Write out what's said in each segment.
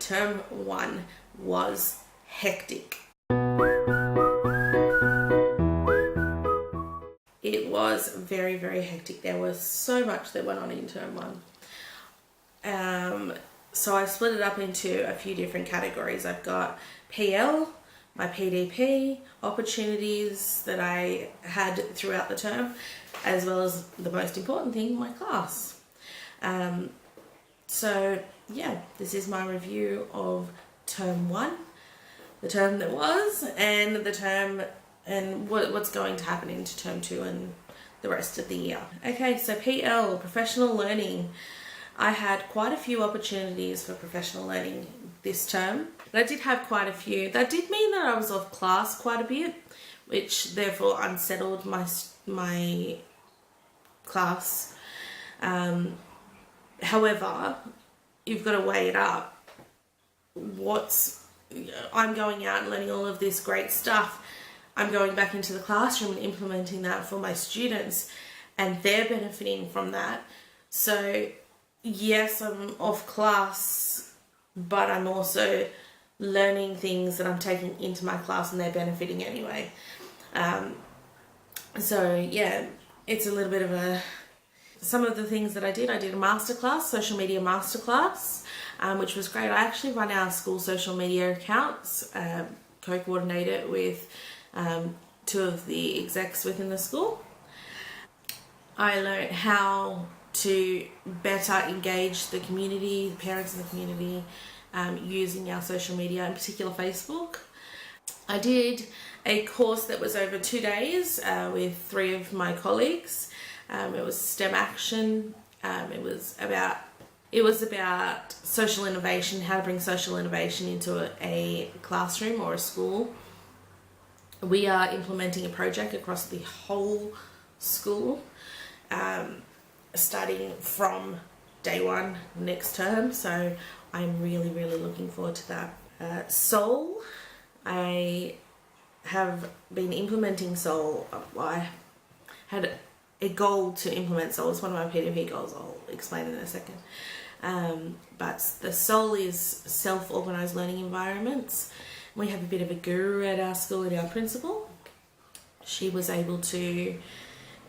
term 1 was hectic. It was very, very hectic. There was so much that went on in term 1. So I split it up into a few different categories. I've got PL, my PDP, opportunities that I had throughout the term, as well as the most important thing, my class. So yeah, this is my review of term 1, the term that was, and the term and what's going to happen into term 2 and the rest of the year. Okay, so PL, professional learning. I had quite a few opportunities for professional learning this term. But I did have quite a few. That did mean that I was off class quite a bit, which therefore unsettled my class. However, you've got to weigh it up. I'm going out and learning all of this great stuff. I'm going back into the classroom and implementing that for my students, and they're benefiting from that. So yes, I'm off class, but I'm also learning things that I'm taking into my class and they're benefiting anyway. So yeah, it's a little bit of some of the things that I did a masterclass, social media masterclass, which was great. I actually run our school social media accounts, co-coordinate it with 2 of the execs within the school. I learned how to better engage the community, the parents in the community, using our social media, in particular Facebook. I did a course that was over 2 days with 3 of my colleagues. It was STEM action. It was about social innovation, how to bring social innovation into a classroom or a school. We are implementing a project across the whole school, starting from day 1 next term, so I'm really, really looking forward to that. Soul, I have been implementing Soul. I had a goal to implement Soul. It's one of my PDP goals. I'll explain in a second. But the Soul is self-organised learning environments. We have a bit of a guru at our school, our principal. She was able to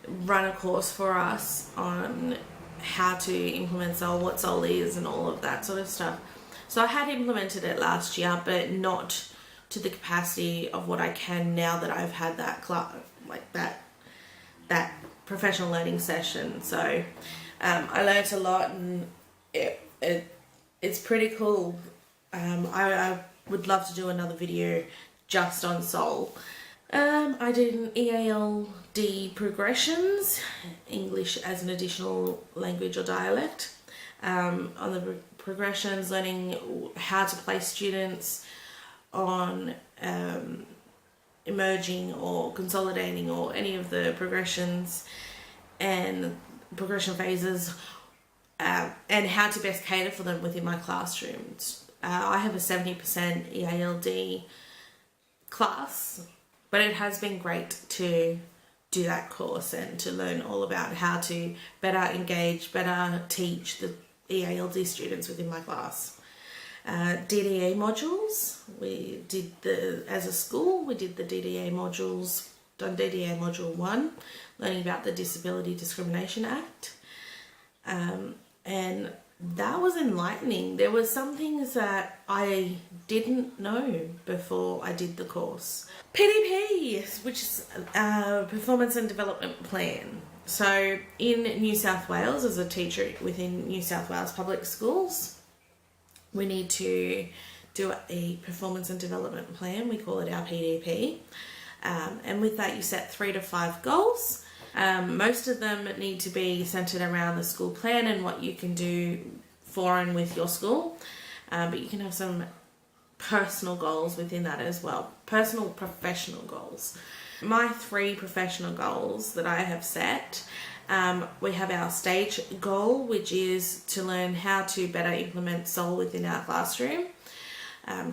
run a course for us on how to implement Soul, what Soul is, and all of that sort of stuff. So I had implemented it last year, but not to the capacity of what I can now that I've had that class, like that professional learning session. So I learnt a lot, and it's pretty cool. I would love to do another video just on Soul. I did an EALD progressions, English as an additional language or dialect. On the progressions, learning how to place students on emerging or consolidating or any of the progressions and progression phases, and how to best cater for them within my classrooms. I have a 70% EALD class, but it has been great to do that course and to learn all about how to better engage, better teach the EALD students within my class. DDA modules, as a school, we did the DDA modules, done DDA module 1, learning about the Disability Discrimination Act. And that was enlightening. There were some things that I didn't know before I did the course. PDP, which is Performance and Development Plan. So in New South Wales, as a teacher within New South Wales public schools, we need to do a performance and development plan. We call it our PDP. And with that, you set 3 to 5 goals. Most of them need to be centered around the school plan and what you can do for and with your school. But you can have some personal goals within that as well. Personal, professional goals. My 3 professional goals that I have set, we have our stage goal, which is to learn how to better implement Soul within our classroom,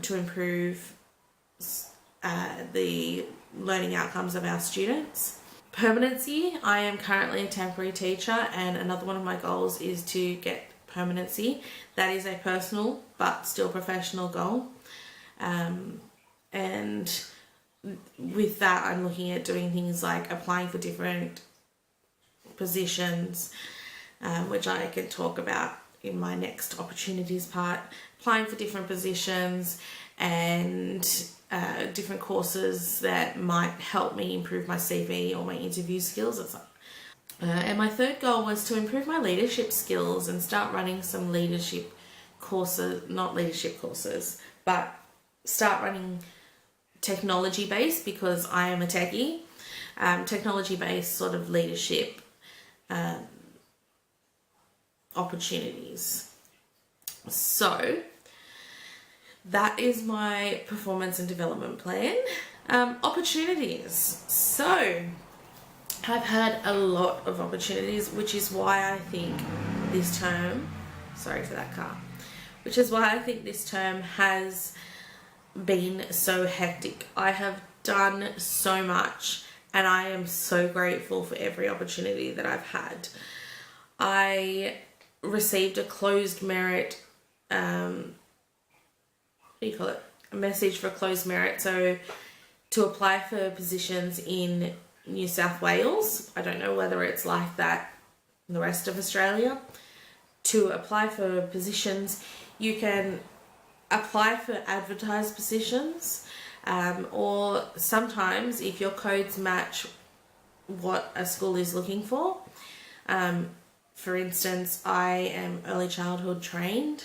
to improve the learning outcomes of our students. Permanency, I am currently a temporary teacher, and another one of my goals is to get permanency. That is a personal but still professional goal. And with that, I'm looking at doing things like applying for different positions, which I can talk about in my next opportunities part, applying for different positions and different courses that might help me improve my CV or my interview skills. And my third goal was to improve my leadership skills and start running some leadership courses, not leadership courses, but start running technology based, because I am a techie, technology based sort of leadership opportunities. So that is my performance and development plan. Opportunities. So I've had a lot of opportunities, which is why I think this term, sorry for that car, which is why I think this term has been so hectic. I have done so much and I am so grateful for every opportunity that I've had. I received a closed merit, a message for closed merit, so to apply for positions in New South Wales. I don't know whether it's like that in the rest of Australia. To apply for positions, you can apply for advertised positions, or sometimes if your codes match what a school is looking for. For instance, I am early childhood trained,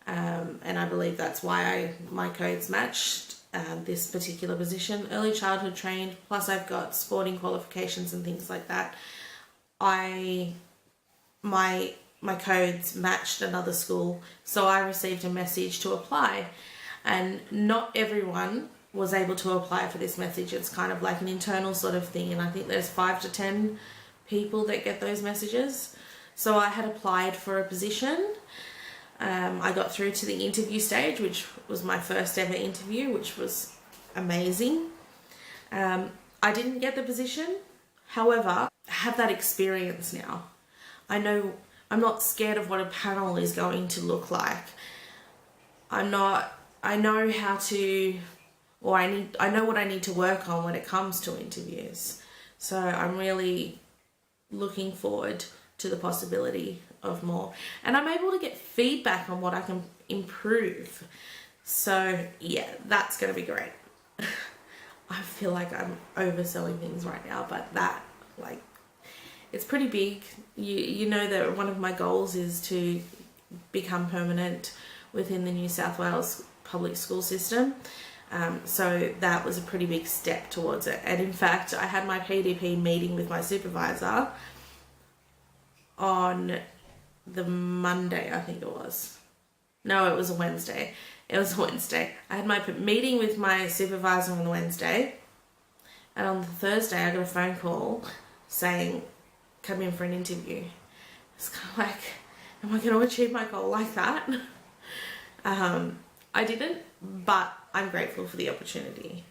and I believe that's why my codes matched this particular position. Early childhood trained, plus I've got sporting qualifications and things like that. My codes matched another school, so I received a message to apply, and not everyone was able to apply for this message. It's kind of like an internal sort of thing, and I think there's 5 to 10 people that get those messages. So I had applied for a position. I got through to the interview stage, which was my first ever interview, which was amazing. I didn't get the position. However, I have that experience now. I know I'm not scared of what a panel is going to look like. I know how to, or I know what I need to work on when it comes to interviews. So I'm really looking forward to the possibility of more. And I'm able to get feedback on what I can improve. So yeah, that's going to be great. I feel like I'm overselling things right now, but that, like, it's pretty big. You know that one of my goals is to become permanent within the New South Wales public school system. So that was a pretty big step towards it. And in fact, I had my PDP meeting with my supervisor on the Monday, I think it was. No, it was a Wednesday. It was a Wednesday. I had my meeting with my supervisor on the Wednesday. And on the Thursday, I got a phone call saying, come in for an interview. It's kind of like, am I going to achieve my goal like that? I didn't, but I'm grateful for the opportunity.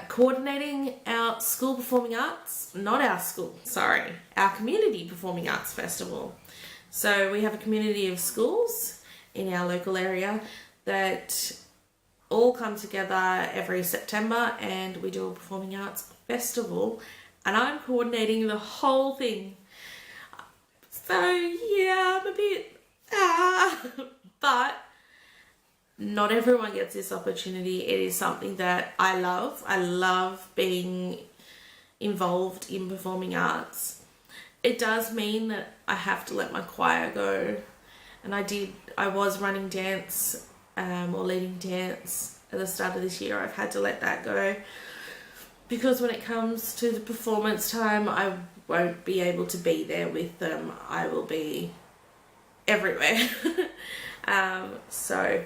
Coordinating our school performing arts, not our school, sorry, our community performing arts festival. So we have a community of schools in our local area that all come together every September and we do a performing arts festival, and I'm coordinating the whole thing. So yeah, I'm a bit but not everyone gets this opportunity. It is something that I love. I love being involved in performing arts. It does mean that I have to let my choir go, and I was running dance or leading dance at the start of this year. I've had to let that go because when it comes to the performance time, I won't be able to be there with them. I will be everywhere. So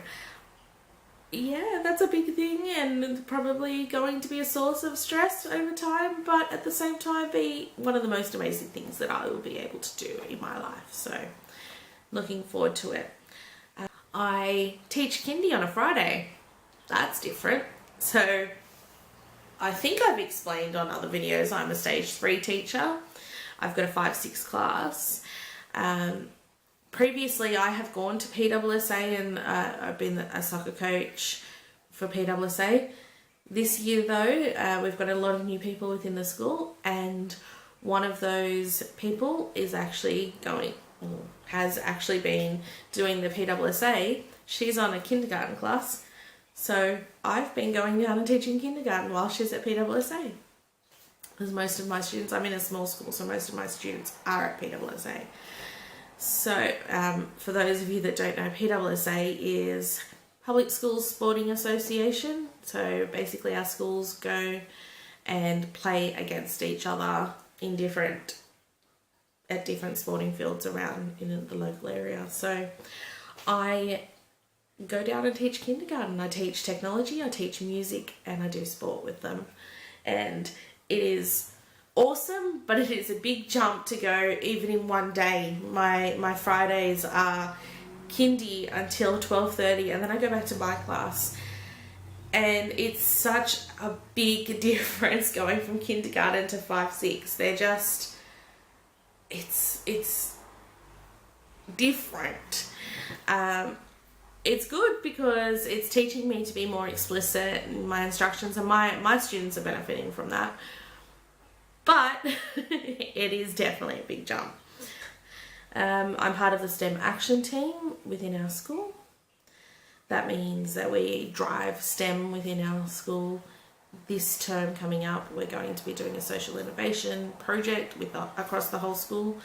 yeah, that's a big thing and probably going to be a source of stress over time, but at the same time be one of the most amazing things that I will be able to do in my life. So looking forward to it. I teach kindy on a Friday. That's different. So I think I've explained on other videos I'm a stage 3 teacher. I've got a 5-6 class. previously I have gone to PWSA and I've been a soccer coach for PWSA. This year though, we've got a lot of new people within the school, and one of those people is actually has actually been doing the PWSA. She's on a kindergarten class, so I've been going down and teaching kindergarten while she's at PWSA. Because most of my students, I'm in a small school, so most of my students are at PWSA. So for those of you that don't know, PWSA is Public Schools Sporting Association. So basically our schools go and play against each other in different sporting fields around in the local area. So I go down and teach kindergarten. I teach technology, I teach music, and I do sport with them. And it is awesome, but it is a big jump to go even in one day. My Fridays are kindy until 12:30, and then I go back to my class. And it's such a big difference going from kindergarten to 5-6. They're just, it's different. It's good because it's teaching me to be more explicit in my instructions, and my students are benefiting from that. But it is definitely a big jump. I'm part of the STEM action team within our school. That means that we drive STEM within our school. This term coming up, we're going to be doing a social innovation project across the whole school.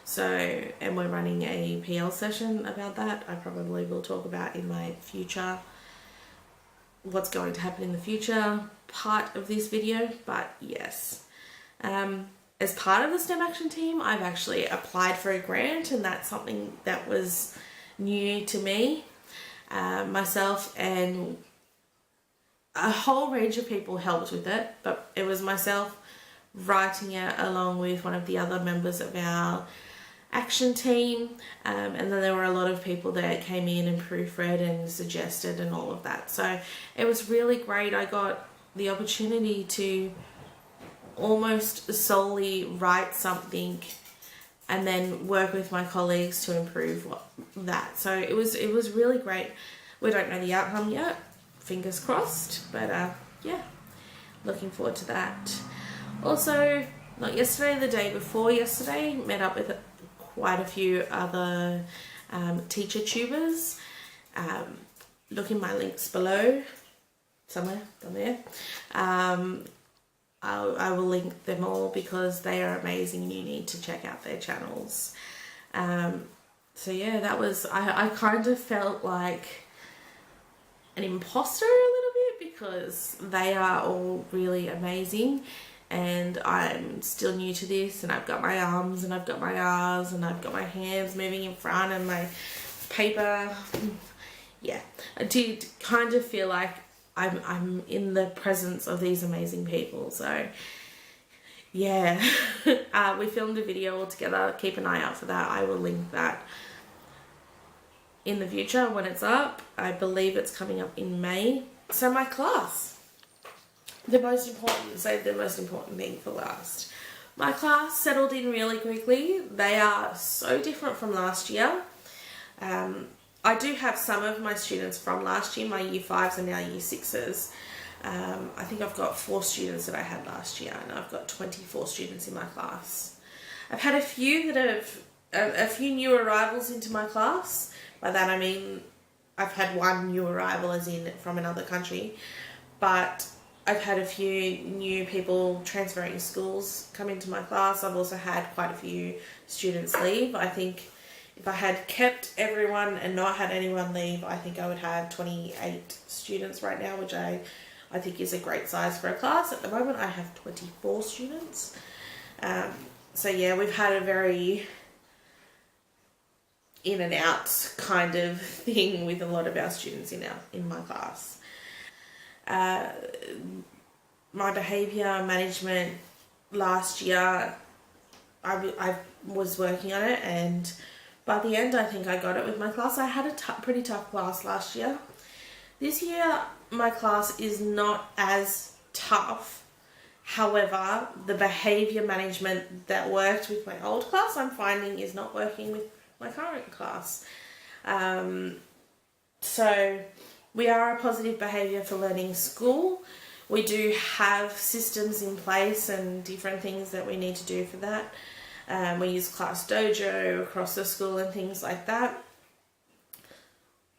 So, and we're running a PL session about that. I probably will talk about in my future, what's going to happen in the future part of this video. But yes, as part of the STEM action team, I've actually applied for a grant, and that's something that was new to me. Myself and a whole range of people helped with it, but it was myself writing it along with one of the other members of our action team, and then there were a lot of people that came in and proofread and suggested and all of that. So it was really great. I got the opportunity to almost solely write something and then work with my colleagues to improve that. So it was really great. We don't know the outcome yet, fingers crossed, but yeah, looking forward to that. Also, not yesterday, the day before yesterday, met up with quite a few other TeacherTubers. Look in my links below, somewhere down there. I will link them all because they are amazing and you need to check out their channels. So yeah, that was, I kind of felt like an imposter a little bit because they are all really amazing and I'm still new to this, and I've got my arms and I've got my R's and I've got my hands moving in front and my paper. Yeah, I did kind of feel like I'm in the presence of these amazing people. So yeah, we filmed a video all together. Keep an eye out for that. I will link that in the future when it's up. I believe it's coming up in May. So my class, the most important thing for last. My class settled in really quickly. They are so different from last year. I do have some of my students from last year. My year 5s and now year 6s. I think I've got 4 students that I had last year, and I've got 24 students in my class. I've had a few new arrivals into my class. By that I mean I've had one new arrival as in from another country, but I've had a few new people transferring schools come into my class. I've also had quite a few students leave. I think if I had kept everyone and not had anyone leave, I think I would have 28 students right now, which I think is a great size for a class. At the moment, I have 24 students. So yeah, we've had a very in and out kind of thing with a lot of our students in my class. My behaviour management last year, I was working on it, and by the end I think I got it with my class. I had a pretty tough class last year. This year my class is not as tough. However, the behaviour management that worked with my old class I'm finding is not working with my current class. So we are a positive behaviour for learning school. We do have systems in place and different things that we need to do for that. We use Class Dojo across the school and things like that.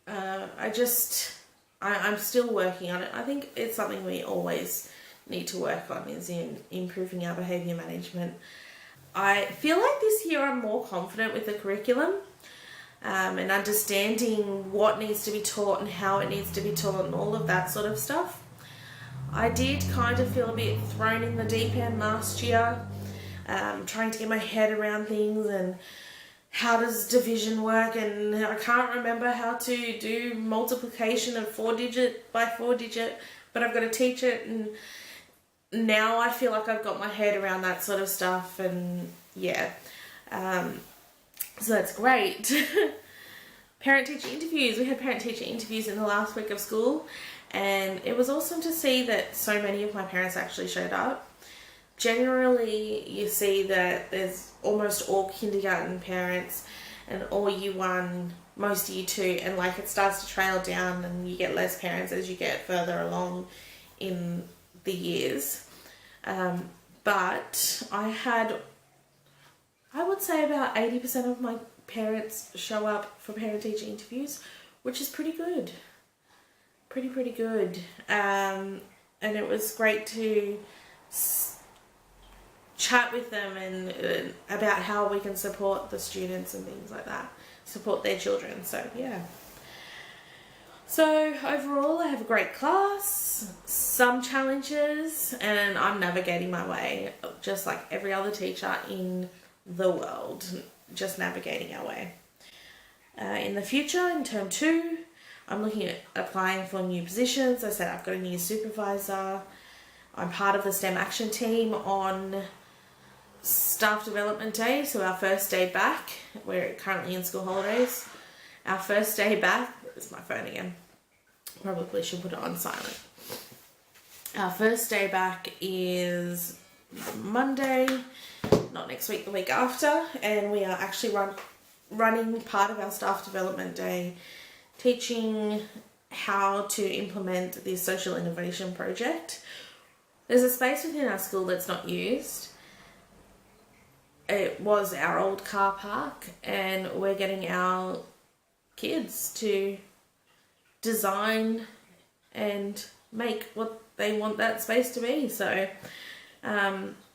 I'm still working on it. I think it's something we always need to work on, is in improving our behaviour management. I feel like this year I'm more confident with the curriculum and understanding what needs to be taught and how it needs to be taught and all of that sort of stuff. I did kind of feel a bit thrown in the deep end last year, trying to get my head around things and how does division work, and I can't remember how to do multiplication of 4-digit by 4-digit, but I've got to teach it, and now I feel like I've got my head around that sort of stuff, and yeah, so that's great. Parent-teacher interviews. We had parent-teacher interviews in the last week of school, and it was awesome to see that so many of my parents actually showed up. Generally, you see that there's almost all kindergarten parents and all year 1, most year 2, and like it starts to trail down and you get less parents as you get further along in the years. But I would say about 80% of my parents show up for parent-teacher interviews, which is pretty good. Pretty good. And it was great to chat with them and about how we can support the students and things like that, support their children. So yeah, so overall I have a great class, some challenges, and I'm navigating my way just like every other teacher in the world, just navigating our way. In the future, in term 2, I'm looking at applying for new positions. I said I've got a new supervisor. I'm part of the STEM action team on staff development day, so our first day back, we're currently in school holidays. Our first day back, it's my phone again, probably should put it on silent. Our first day back is Monday, not next week, the week after, and we are actually running part of our staff development day, teaching how to implement the social innovation project. There's a space within our school that's not used. It was our old car park, and we're getting our kids to design and make what they want that space to be. So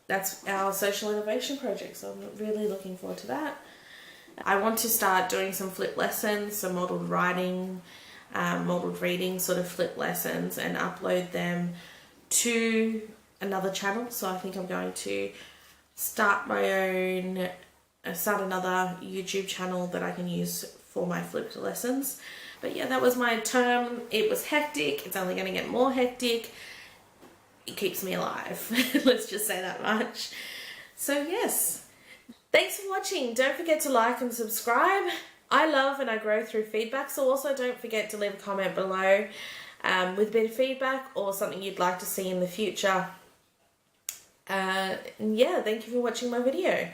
that's our social innovation project, so I'm really looking forward to that. I want to start doing some flip lessons, some modelled writing, modelled reading sort of flip lessons, and upload them to another channel. So I think I'm going to start another YouTube channel that I can use for my flipped lessons. But yeah, that was my term. It was hectic. It's only going to get more hectic. It keeps me alive. Let's just say that much. So yes, thanks for watching. Don't forget to like and subscribe. I love and I grow through feedback, so also don't forget to leave a comment below with a bit of feedback or something you'd like to see in the future. And yeah, thank you for watching my video.